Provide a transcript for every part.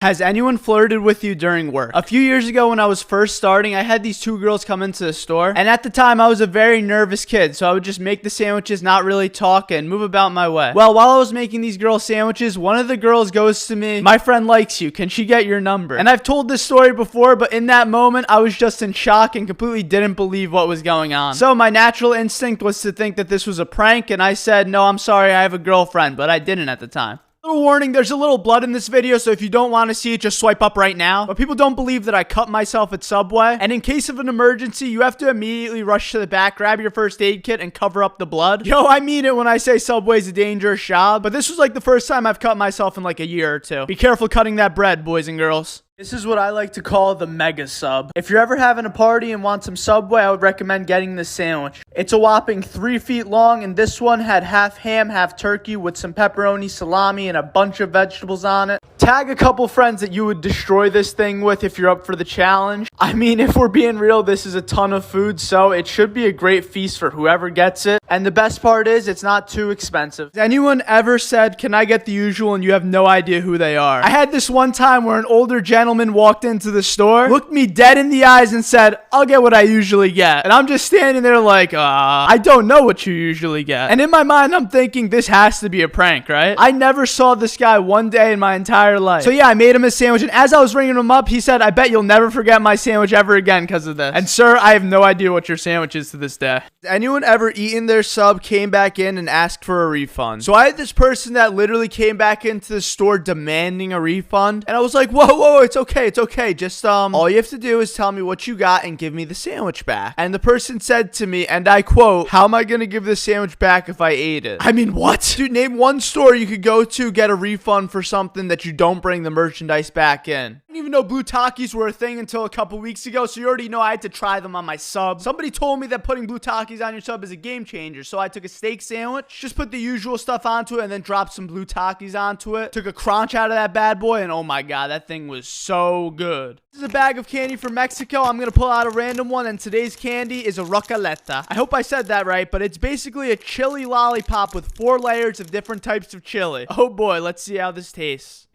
Has anyone flirted with you during work? A few years ago when I was first starting, I had these two girls come into the store, and at the time I was a very nervous kid, so I would just make the sandwiches, not really talk, and move about my way. Well, while I was making these girls sandwiches, one of the girls goes to me, "My friend likes you, can she get your number?" And I've told this story before, but in that moment I was just in shock and completely didn't believe what was going on. So my natural instinct was to think that this was a prank, and I said, "No, I'm sorry, I have a girlfriend," but I didn't at the time. Little warning, there's a little blood in this video, so if you don't want to see it, just swipe up right now. But people don't believe that I cut myself at Subway, and in case of an emergency, you have to immediately rush to the back, grab your first aid kit, and cover up the blood. Yo, I mean it when I say Subway's a dangerous job, but this was like the first time I've cut myself in like a year or two. Be careful cutting that bread, boys and girls. This is what I like to call the mega sub. If you're ever having a party and want some Subway, I would recommend getting this sandwich. It's a whopping 3 feet long, and this one had half ham, half turkey with some pepperoni, salami, and a bunch of vegetables on it. Tag a couple friends that you would destroy this thing with if you're up for the challenge. I mean, if we're being real, this is a ton of food, so it should be a great feast for whoever gets it. And the best part is, it's not too expensive. Has anyone ever said, "Can I get the usual?" and you have no idea who they are? I had this one time where an older gentleman walked into the store, looked me dead in the eyes and said, "I'll get what I usually get." And I'm just standing there like, I don't know what you usually get. And in my mind, I'm thinking, this has to be a prank, right? I never saw this guy one day in my entire life. So yeah, I made him a sandwich, and as I was ringing him up, he said, "I bet you'll never forget my sandwich ever again because of this." And sir, I have no idea what your sandwich is to this day. Has anyone ever eaten their sub, came back in, and asked for a refund? So I had this person that literally came back into the store demanding a refund, and I was like, whoa, it's okay, just all you have to do is tell me what you got and give me the sandwich back. And the person said to me, and I quote, "How am I gonna give this sandwich back if I ate it?" I mean, what? Dude, name one store you could go to, get a refund for something that you don't bring the merchandise back in. I didn't even know blue Takis were a thing until a couple weeks ago, so you already know I had to try them on my sub. Somebody told me that putting blue Takis on your sub is a game changer, so I took a steak sandwich, just put the usual stuff onto it, and then dropped some blue Takis onto it. Took a crunch out of that bad boy, and oh my god, that thing was so good. This is a bag of candy from Mexico. I'm gonna pull out a random one, and today's candy is a rocaleta. I hope I said that right, but it's basically a chili lollipop with 4 layers of different types of chili. Oh boy, let's see how this tastes.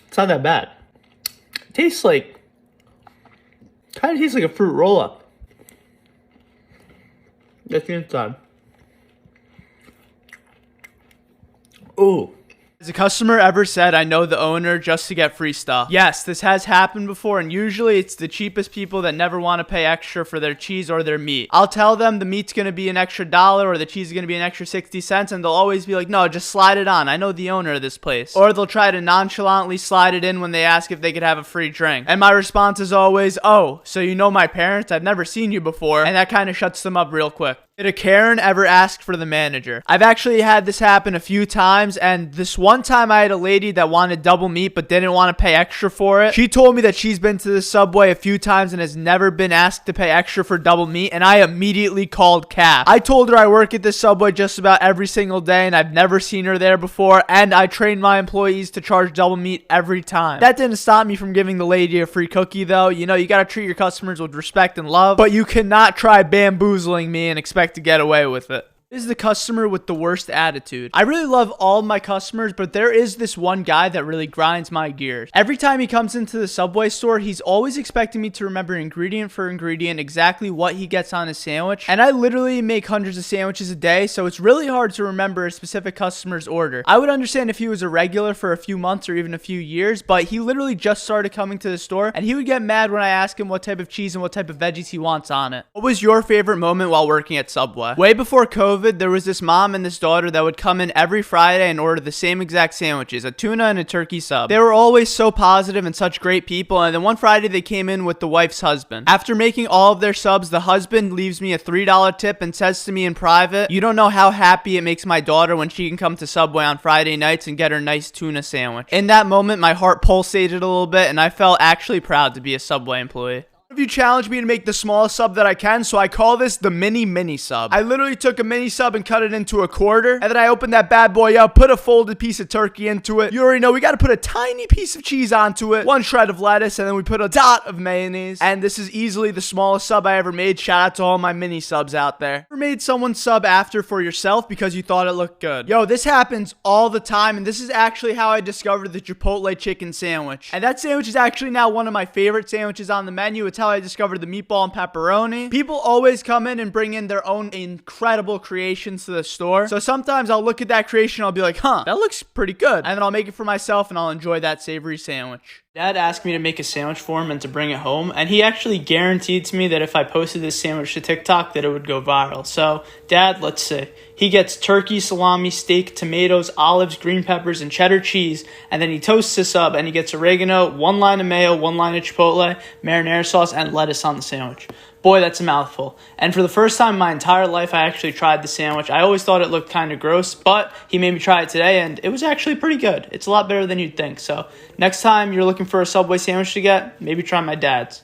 It's not that bad. It tastes like, kind of tastes like a fruit roll-up. That's the inside. Ooh. Has a customer ever said, "I know the owner," just to get free stuff? Yes, this has happened before, and usually it's the cheapest people that never want to pay extra for their cheese or their meat. I'll tell them the meat's going to be an extra $1 or the cheese is going to be an extra 60 cents, and they'll always be like, "No, just slide it on. I know the owner of this place." Or they'll try to nonchalantly slide it in when they ask if they could have a free drink. And my response is always, "Oh, so you know my parents? I've never seen you before." And that kind of shuts them up real quick. Did a Karen ever ask for the manager? I've actually had this happen a few times, and this one time I had a lady that wanted double meat but didn't want to pay extra for it. She told me that she's been to the Subway a few times and has never been asked to pay extra for double meat, and I immediately called CAP. I told her I work at this Subway just about every single day, and I've never seen her there before, and I trained my employees to charge double meat every time. That didn't stop me from giving the lady a free cookie, though. You know, you gotta treat your customers with respect and love, but you cannot try bamboozling me and expect to get away with it. This is the customer with the worst attitude. I really love all my customers, but there is this one guy that really grinds my gears. Every time he comes into the Subway store, he's always expecting me to remember ingredient for ingredient exactly what he gets on his sandwich. And I literally make hundreds of sandwiches a day, so it's really hard to remember a specific customer's order. I would understand if he was a regular for a few months or even a few years, but he literally just started coming to the store, and he would get mad when I ask him what type of cheese and what type of veggies he wants on it. What was your favorite moment while working at Subway? Way before COVID, there was this mom and this daughter that would come in every Friday and order the same exact sandwiches, a tuna and a turkey sub. They were always so positive and such great people, and then one Friday they came in with the wife's husband. After making all of their subs, the husband leaves me a $3 tip and says to me in private, "You don't know how happy it makes my daughter when she can come to Subway on Friday nights and get her nice tuna sandwich." In that moment, my heart pulsated a little bit, and I felt actually proud to be a Subway employee. You challenged me to make the smallest sub that I can, so I call this the mini sub. I literally took a mini sub and cut it into a quarter, and then I opened that bad boy up, put a folded piece of turkey into it. You already know we got to put a tiny piece of cheese onto it, one shred of lettuce, and then we put a dot of mayonnaise. And this is easily the smallest sub I ever made. Shout out to all my mini subs out there. Ever made someone sub after for yourself because you thought it looked good? Yo, this happens all the time, and this is actually how I discovered the Chipotle chicken sandwich. And that sandwich is actually now one of my favorite sandwiches on the menu. It's how I discovered the meatball and pepperoni. People always come in and bring in their own incredible creations to the store. So sometimes I'll look at that creation, I'll be like, huh, that looks pretty good. And then I'll make it for myself and I'll enjoy that savory sandwich. Dad asked me to make a sandwich for him and to bring it home, and he actually guaranteed to me that if I posted this sandwich to TikTok that it would go viral. So, Dad, let's see. He gets turkey, salami, steak, tomatoes, olives, green peppers, and cheddar cheese, and then he toasts this up, and he gets oregano, one line of mayo, one line of chipotle, marinara sauce, and lettuce on the sandwich. Boy, that's a mouthful. And for the first time in my entire life, I actually tried the sandwich. I always thought it looked kind of gross, but he made me try it today, and it was actually pretty good. It's a lot better than you'd think. So next time you're looking for a Subway sandwich to get, maybe try my dad's.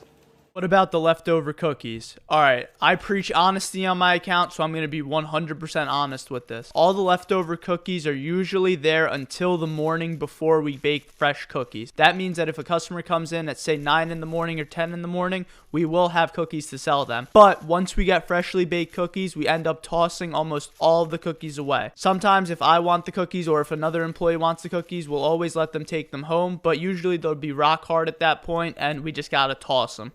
What about the leftover cookies? Alright, I preach honesty on my account, so I'm going to be 100% honest with this. All the leftover cookies are usually there until the morning before we bake fresh cookies. That means that if a customer comes in at say 9 in the morning or 10 in the morning, we will have cookies to sell them. But once we get freshly baked cookies, we end up tossing almost all of the cookies away. Sometimes if I want the cookies or if another employee wants the cookies, we'll always let them take them home, but usually they'll be rock hard at that point and we just gotta toss them.